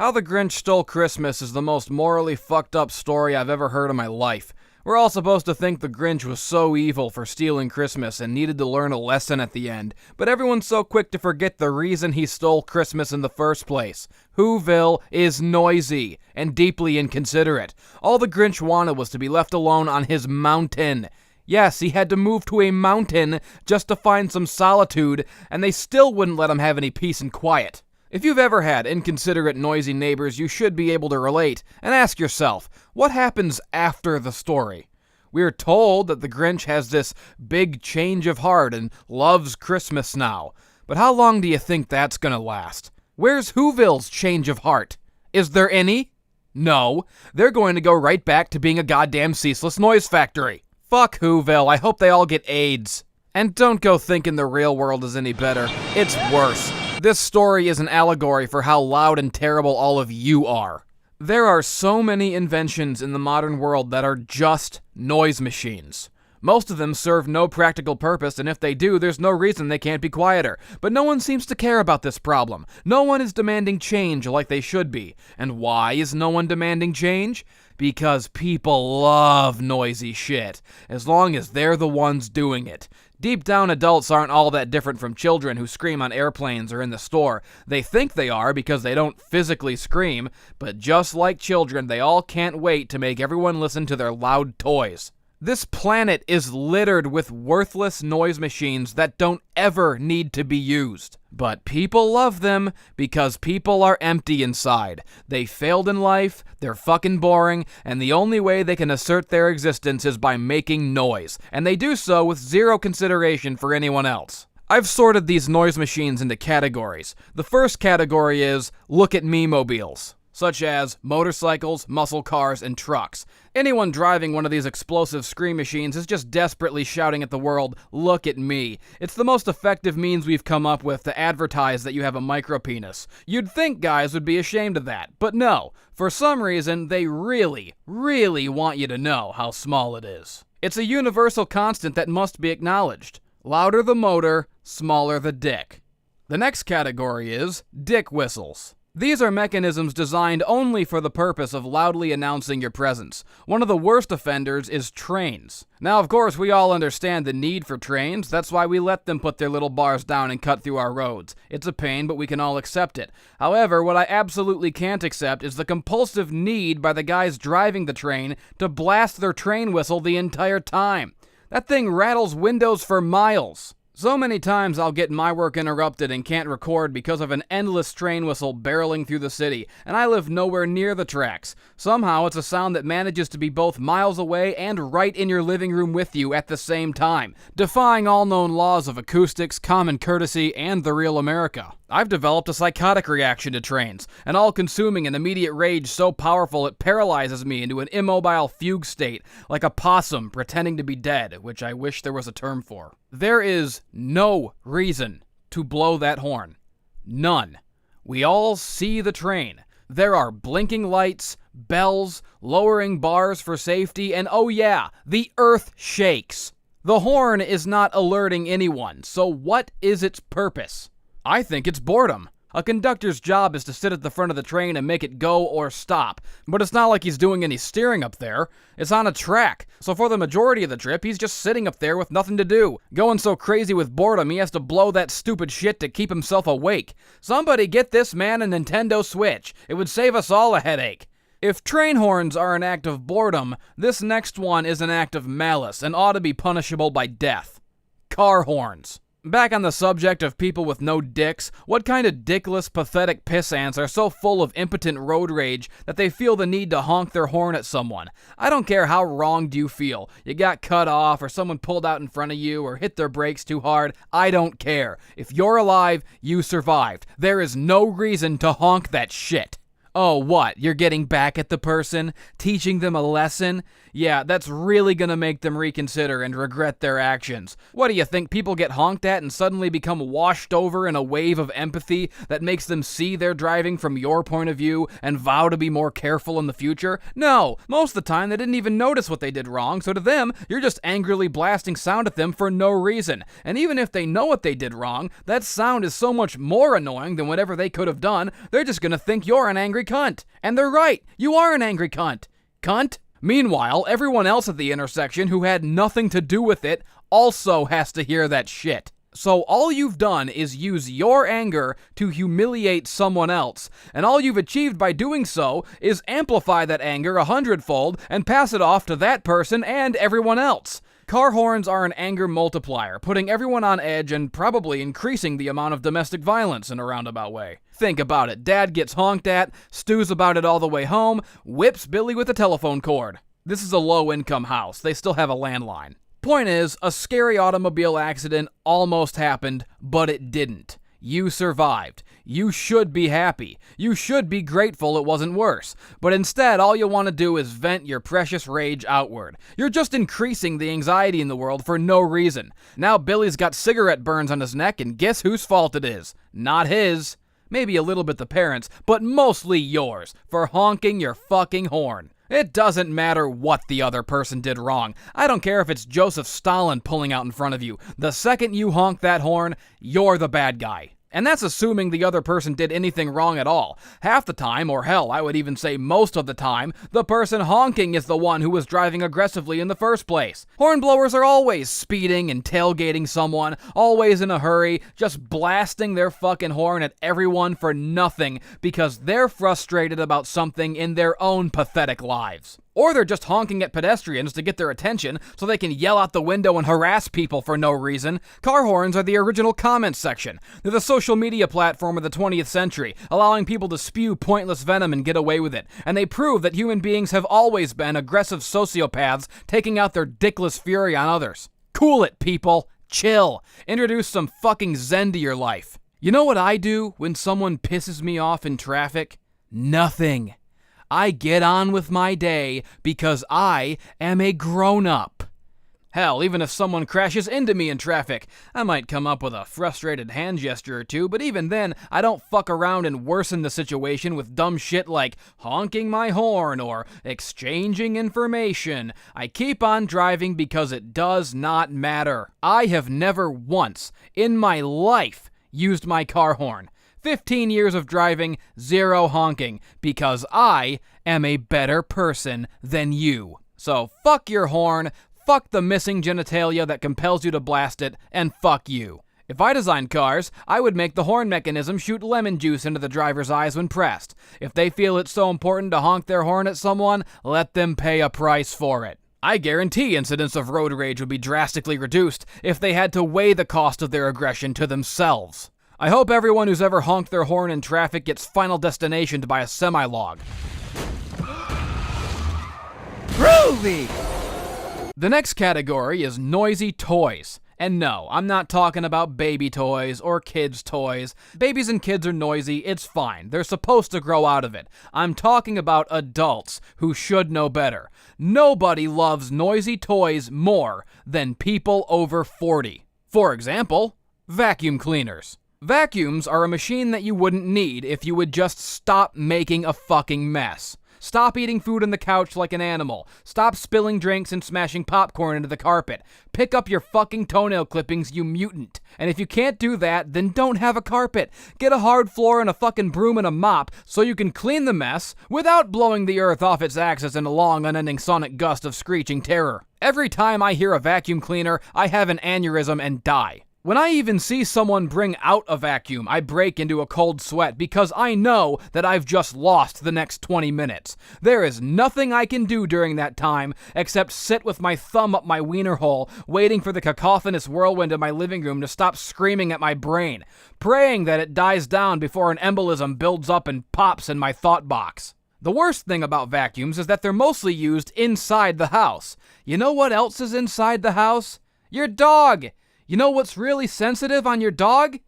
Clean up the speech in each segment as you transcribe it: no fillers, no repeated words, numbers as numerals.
How the Grinch Stole Christmas is the most morally fucked up story I've ever heard in my life. We're all supposed to think the Grinch was so evil for stealing Christmas and needed to learn a lesson at the end, but everyone's so quick to forget the reason he stole Christmas in the first place. Whoville is noisy and deeply inconsiderate. All the Grinch wanted was to be left alone on his mountain. Yes, he had to move to a mountain just to find some solitude, and they still wouldn't let him have any peace and quiet. If you've ever had inconsiderate, noisy neighbors, you should be able to relate, and ask yourself, what happens after the story? We're told that the Grinch has this big change of heart and loves Christmas now, but how long do you think that's gonna last? Where's Whoville's change of heart? Is there any? No, they're going to go right back to being a goddamn ceaseless noise factory. Fuck Whoville, I hope they all get AIDS. And don't go thinking the real world is any better, it's worse. This story is an allegory for how loud and terrible all of you are. There are so many inventions in the modern world that are just noise machines. Most of them serve no practical purpose, and if they do, there's no reason they can't be quieter. But no one seems to care about this problem. No one is demanding change like they should be. And why is no one demanding change? Because people love noisy shit, as long as they're the ones doing it. Deep down, adults aren't all that different from children who scream on airplanes or in the store. They think they are because they don't physically scream, but just like children, they all can't wait to make everyone listen to their loud toys. This planet is littered with worthless noise machines that don't ever need to be used. But people love them because people are empty inside. They failed in life, they're fucking boring, and the only way they can assert their existence is by making noise. And they do so with zero consideration for anyone else. I've sorted these noise machines into categories. The first category is look at me mobiles, such as motorcycles, muscle cars, and trucks. Anyone driving one of these explosive scream machines is just desperately shouting at the world, look at me. It's the most effective means we've come up with to advertise that you have a micropenis. You'd think guys would be ashamed of that, but no. For some reason, they really, really want you to know how small it is. It's a universal constant that must be acknowledged. Louder the motor, smaller the dick. The next category is dick whistles. These are mechanisms designed only for the purpose of loudly announcing your presence. One of the worst offenders is trains. Now, of course, we all understand the need for trains. That's why we let them put their little bars down and cut through our roads. It's a pain, but we can all accept it. However, what I absolutely can't accept is the compulsive need by the guys driving the train to blast their train whistle the entire time. That thing rattles windows for miles. So many times I'll get my work interrupted and can't record because of an endless train whistle barreling through the city, and I live nowhere near the tracks. Somehow it's a sound that manages to be both miles away and right in your living room with you at the same time, defying all known laws of acoustics, common courtesy, and the real America. I've developed a psychotic reaction to trains, an all-consuming and immediate rage so powerful it paralyzes me into an immobile fugue state, like a possum pretending to be dead, which I wish there was a term for. There is no reason to blow that horn. None. We all see the train. There are blinking lights, bells, lowering bars for safety, and oh yeah, the earth shakes. The horn is not alerting anyone, so what is its purpose? I think it's boredom. A conductor's job is to sit at the front of the train and make it go or stop, but it's not like he's doing any steering up there. It's on a track, so for the majority of the trip, he's just sitting up there with nothing to do. Going so crazy with boredom, he has to blow that stupid shit to keep himself awake. Somebody get this man a Nintendo Switch. It would save us all a headache. If train horns are an act of boredom, this next one is an act of malice and ought to be punishable by death. Car horns. Back on the subject of people with no dicks, what kind of dickless, pathetic pissants are so full of impotent road rage that they feel the need to honk their horn at someone? I don't care how wronged you feel. You got cut off, or someone pulled out in front of you, or hit their brakes too hard. I don't care. If you're alive, you survived. There is no reason to honk that shit. Oh, what? You're getting back at the person? Teaching them a lesson? Yeah, that's really gonna make them reconsider and regret their actions. What do you think, people get honked at and suddenly become washed over in a wave of empathy that makes them see their driving from your point of view and vow to be more careful in the future? No, most of the time they didn't even notice what they did wrong, so to them, you're just angrily blasting sound at them for no reason. And even if they know what they did wrong, that sound is so much more annoying than whatever they could have done, they're just gonna think you're an angry angry cunt. And they're right. You are an angry cunt. Cunt. Meanwhile, everyone else at the intersection who had nothing to do with it also has to hear that shit. So all you've done is use your anger to humiliate someone else, and all you've achieved by doing so is amplify that anger 100-fold and pass it off to that person and everyone else. Car horns are an anger multiplier, putting everyone on edge and probably increasing the amount of domestic violence in a roundabout way. Think about it. Dad gets honked at, stews about it all the way home, whips Billy with a telephone cord. This is a low-income house. They still have a landline. Point is, a scary automobile accident almost happened, but it didn't. You survived. You should be happy. You should be grateful it wasn't worse. But instead, all you want to do is vent your precious rage outward. You're just increasing the anxiety in the world for no reason. Now Billy's got cigarette burns on his neck, and guess whose fault it is? Not his. Maybe a little bit the parents', but mostly yours, for honking your fucking horn. It doesn't matter what the other person did wrong. I don't care if it's Joseph Stalin pulling out in front of you. The second you honk that horn, you're the bad guy. And that's assuming the other person did anything wrong at all. Half the time, or hell, I would even say most of the time, the person honking is the one who was driving aggressively in the first place. Hornblowers are always speeding and tailgating someone, always in a hurry, just blasting their fucking horn at everyone for nothing because they're frustrated about something in their own pathetic lives. Or they're just honking at pedestrians to get their attention so they can yell out the window and harass people for no reason. Car horns are the original comment section. They're the social media platform of the 20th century, allowing people to spew pointless venom and get away with it. And they prove that human beings have always been aggressive sociopaths taking out their dickless fury on others. Cool it, people. Chill. Introduce some fucking zen to your life. You know what I do when someone pisses me off in traffic? Nothing. I get on with my day because I am a grown-up. Hell, even if someone crashes into me in traffic, I might come up with a frustrated hand gesture or two, but even then, I don't fuck around and worsen the situation with dumb shit like honking my horn or exchanging information. I keep on driving because it does not matter. I have never once in my life used my car horn. 15 years of driving, 0 honking, because I am a better person than you. So fuck your horn, fuck the missing genitalia that compels you to blast it, and fuck you. If I designed cars, I would make the horn mechanism shoot lemon juice into the driver's eyes when pressed. If they feel it's so important to honk their horn at someone, let them pay a price for it. I guarantee incidents of road rage would be drastically reduced if they had to weigh the cost of their aggression to themselves. I hope everyone who's ever honked their horn in traffic gets Final Destinationed by a semi-log. Groovy! The next category is noisy toys. And no, I'm not talking about baby toys or kids' toys. Babies and kids are noisy, it's fine. They're supposed to grow out of it. I'm talking about adults who should know better. Nobody loves noisy toys more than people over 40. For example, vacuum cleaners. Vacuums are a machine that you wouldn't need if you would just stop making a fucking mess. Stop eating food on the couch like an animal. Stop spilling drinks and smashing popcorn into the carpet. Pick up your fucking toenail clippings, you mutant. And if you can't do that, then don't have a carpet. Get a hard floor and a fucking broom and a mop so you can clean the mess without blowing the earth off its axis in a long, unending sonic gust of screeching terror. Every time I hear a vacuum cleaner, I have an aneurysm and die. When I even see someone bring out a vacuum, I break into a cold sweat because I know that I've just lost the next 20 minutes. There is nothing I can do during that time except sit with my thumb up my wiener hole, waiting for the cacophonous whirlwind in my living room to stop screaming at my brain, praying that it dies down before an embolism builds up and pops in my thought box. The worst thing about vacuums is that they're mostly used inside the house. You know what else is inside the house? Your dog! You know what's really sensitive on your dog?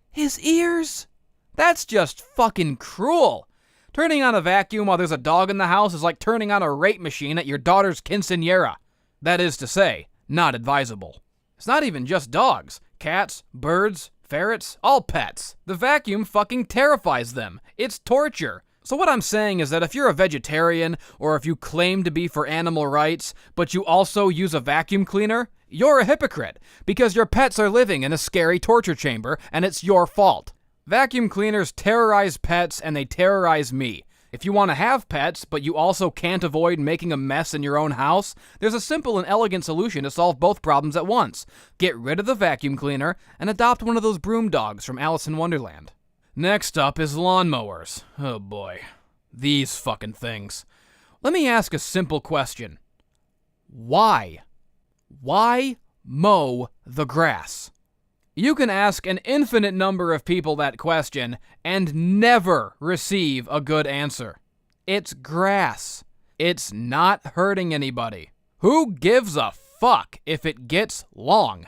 His ears. That's just fucking cruel. Turning on a vacuum while there's a dog in the house is like turning on a rape machine at your daughter's quinceañera. That is to say, not advisable. It's not even just dogs. Cats, birds, ferrets, all pets. The vacuum fucking terrifies them. It's torture. So what I'm saying is that if you're a vegetarian, or if you claim to be for animal rights, but you also use a vacuum cleaner, you're a hypocrite, because your pets are living in a scary torture chamber, and it's your fault. Vacuum cleaners terrorize pets, and they terrorize me. If you want to have pets, but you also can't avoid making a mess in your own house, there's a simple and elegant solution to solve both problems at once. Get rid of the vacuum cleaner and adopt one of those broom dogs from Alice in Wonderland. Next up is lawnmowers. Oh boy. These fucking things. Let me ask a simple question. Why? Why mow the grass? You can ask an infinite number of people that question and never receive a good answer. It's grass. It's not hurting anybody. Who gives a fuck if it gets long?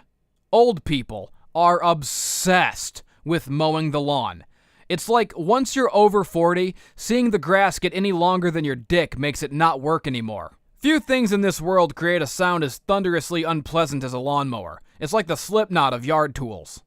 Old people are obsessed with mowing the lawn. It's like once you're over 40, seeing the grass get any longer than your dick makes it not work anymore. Few things in this world create a sound as thunderously unpleasant as a lawnmower. It's like the Slipknot of yard tools.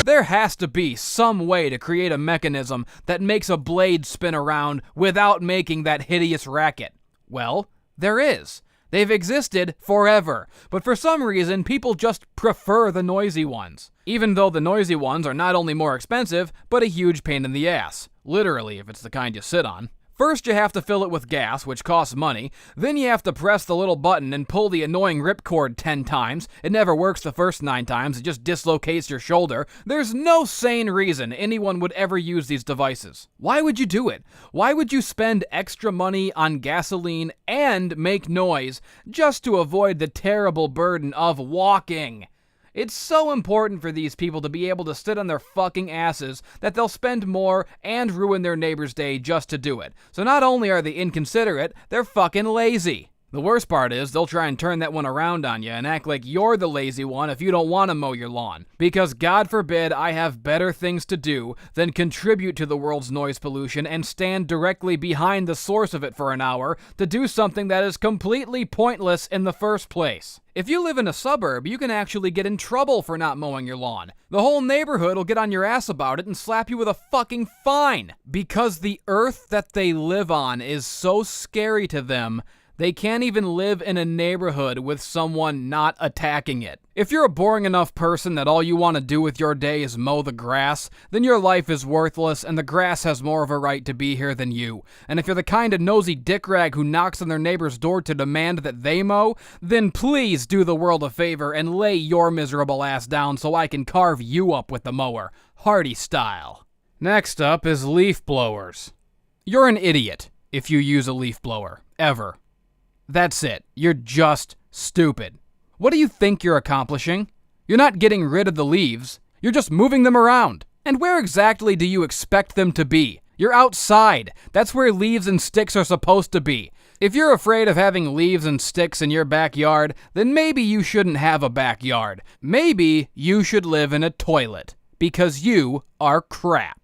There has to be some way to create a mechanism that makes a blade spin around without making that hideous racket. Well, there is. They've existed forever, but for some reason, people just prefer the noisy ones. Even though the noisy ones are not only more expensive, but a huge pain in the ass. Literally, if it's the kind you sit on. First, you have to fill it with gas, which costs money. Then you have to press the little button and pull the annoying ripcord 10 times. It never works the first 9 times, it just dislocates your shoulder. There's no sane reason anyone would ever use these devices. Why would you do it? Why would you spend extra money on gasoline and make noise just to avoid the terrible burden of walking? It's so important for these people to be able to sit on their fucking asses that they'll spend more and ruin their neighbor's day just to do it. So not only are they inconsiderate, they're fucking lazy. The worst part is they'll try and turn that one around on you and act like you're the lazy one if you don't want to mow your lawn. Because God forbid I have better things to do than contribute to the world's noise pollution and stand directly behind the source of it for an hour to do something that is completely pointless in the first place. If you live in a suburb, you can actually get in trouble for not mowing your lawn. The whole neighborhood will get on your ass about it and slap you with a fucking fine. Because the earth that they live on is so scary to them, they can't even live in a neighborhood with someone not attacking it. If you're a boring enough person that all you want to do with your day is mow the grass, then your life is worthless and the grass has more of a right to be here than you. And if you're the kind of nosy dickrag who knocks on their neighbor's door to demand that they mow, then please do the world a favor and lay your miserable ass down so I can carve you up with the mower, Hardy style. Next up is leaf blowers. You're an idiot if you use a leaf blower, ever. That's it. You're just stupid. What do you think you're accomplishing? You're not getting rid of the leaves. You're just moving them around. And where exactly do you expect them to be? You're outside. That's where leaves and sticks are supposed to be. If you're afraid of having leaves and sticks in your backyard, then maybe you shouldn't have a backyard. Maybe you should live in a toilet. Because you are crap.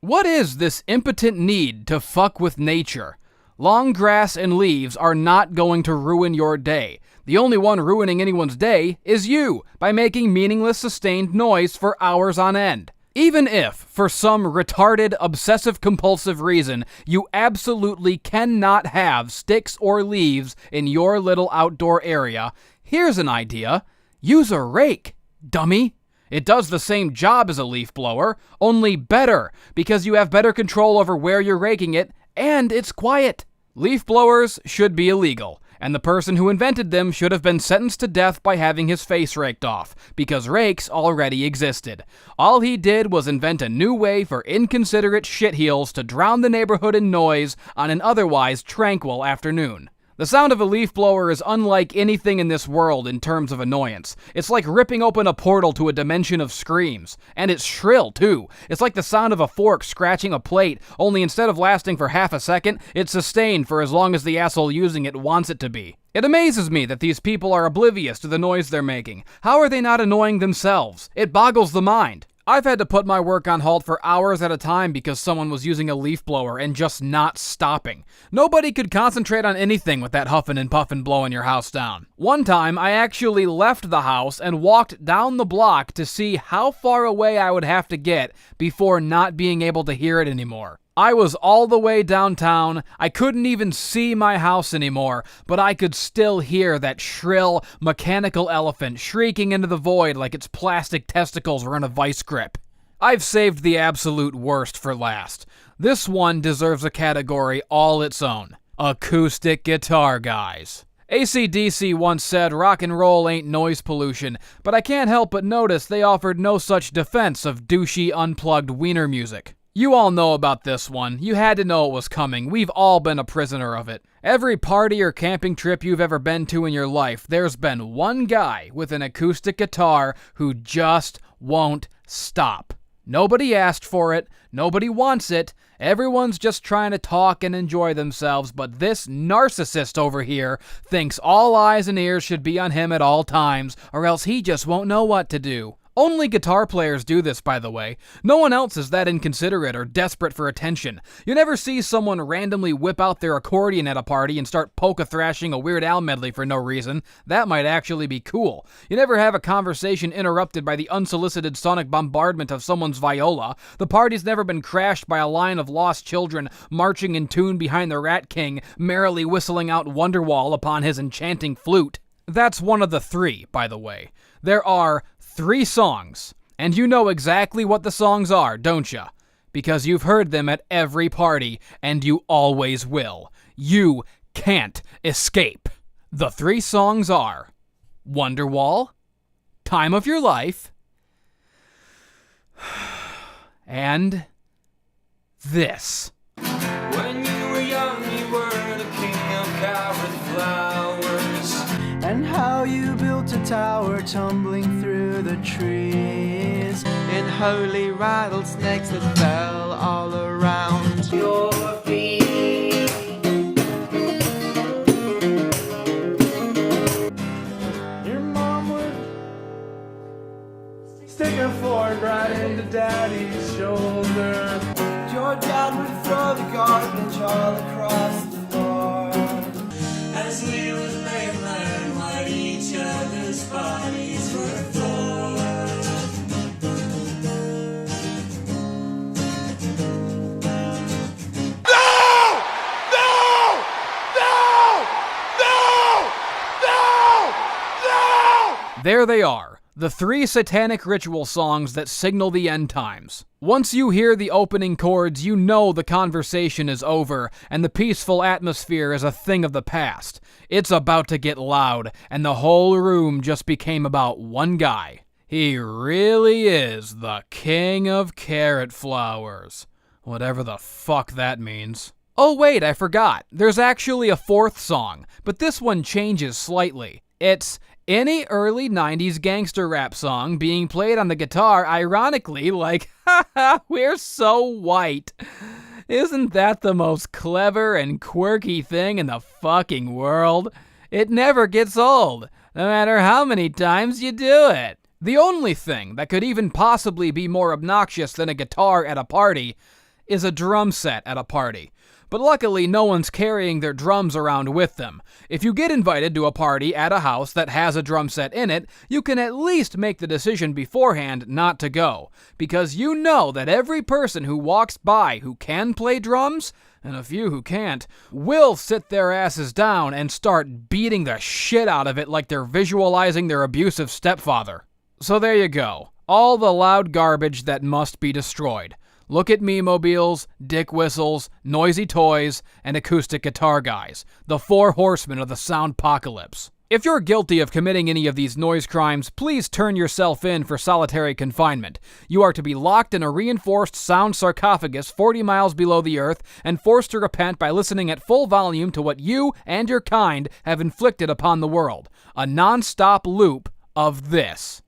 What is this impotent need to fuck with nature? Long grass and leaves are not going to ruin your day. The only one ruining anyone's day is you, by making meaningless sustained noise for hours on end. Even if, for some retarded, obsessive-compulsive reason, you absolutely cannot have sticks or leaves in your little outdoor area, here's an idea. Use a rake, dummy. It does the same job as a leaf blower, only better, because you have better control over where you're raking it, and it's quiet. Leaf blowers should be illegal, and the person who invented them should have been sentenced to death by having his face raked off, because rakes already existed. All he did was invent a new way for inconsiderate shitheels to drown the neighborhood in noise on an otherwise tranquil afternoon. The sound of a leaf blower is unlike anything in this world in terms of annoyance. It's like ripping open a portal to a dimension of screams. And it's shrill, too. It's like the sound of a fork scratching a plate, only instead of lasting for half a second, it's sustained for as long as the asshole using it wants it to be. It amazes me that these people are oblivious to the noise they're making. How are they not annoying themselves? It boggles the mind. I've had to put my work on hold for hours at a time because someone was using a leaf blower and just not stopping. Nobody could concentrate on anything with that huffing and puffing blowing your house down. One time, I actually left the house and walked down the block to see how far away I would have to get before not being able to hear it anymore. I was all the way downtown, I couldn't even see my house anymore, but I could still hear that shrill, mechanical elephant shrieking into the void like its plastic testicles were in a vice grip. I've saved the absolute worst for last. This one deserves a category all its own. Acoustic guitar guys. AC/DC once said rock and roll ain't noise pollution, but I can't help but notice they offered no such defense of douchey, unplugged wiener music. You all know about this one. You had to know it was coming. We've all been a prisoner of it. Every party or camping trip you've ever been to in your life, there's been one guy with an acoustic guitar who just won't stop. Nobody asked for it. Nobody wants it. Everyone's just trying to talk and enjoy themselves, but this narcissist over here thinks all eyes and ears should be on him at all times, or else he just won't know what to do. Only guitar players do this, by the way. No one else is that inconsiderate or desperate for attention. You never see someone randomly whip out their accordion at a party and start polka-thrashing a Weird Al medley for no reason. That might actually be cool. You never have a conversation interrupted by the unsolicited sonic bombardment of someone's viola. The party's never been crashed by a line of lost children marching in tune behind the Rat King, merrily whistling out Wonderwall upon his enchanting flute. That's one of the three, by the way. There are 3 songs, and you know exactly what the songs are, don't ya? Because you've heard them at every party, and you always will. You can't escape. The 3 songs are Wonderwall, Time of Your Life, and this. When you were young, you were the king of coward flowers. And how you built a tower tumbling through the trees. In holy rattlesnakes that fell all around your feet. Your mom would stick a fork right into Daddy's shoulder. Your dad would throw the garbage all across the floor. As we would make learn what each other's bodies were for. There they are, the 3 satanic ritual songs that signal the end times. Once you hear the opening chords, you know the conversation is over, and the peaceful atmosphere is a thing of the past. It's about to get loud, and the whole room just became about one guy. He really is the king of carrot flowers. Whatever the fuck that means. Oh wait, I forgot. There's actually a 4th song, but this one changes slightly. It's any early 90s gangster rap song being played on the guitar, ironically, like, haha, we're so white. Isn't that the most clever and quirky thing in the fucking world? It never gets old, no matter how many times you do it. The only thing that could even possibly be more obnoxious than a guitar at a party is a drum set at a party. But luckily, no one's carrying their drums around with them. If you get invited to a party at a house that has a drum set in it, you can at least make the decision beforehand not to go. Because you know that every person who walks by who can play drums, and a few who can't, will sit their asses down and start beating the shit out of it like they're visualizing their abusive stepfather. So there you go. All the loud garbage that must be destroyed. Look at me-mobiles, dick whistles, noisy toys, and acoustic guitar guys, the 4 horsemen of the soundpocalypse. If you're guilty of committing any of these noise crimes, please turn yourself in for solitary confinement. You are to be locked in a reinforced sound sarcophagus 40 miles below the earth and forced to repent by listening at full volume to what you and your kind have inflicted upon the world. A non-stop loop of this.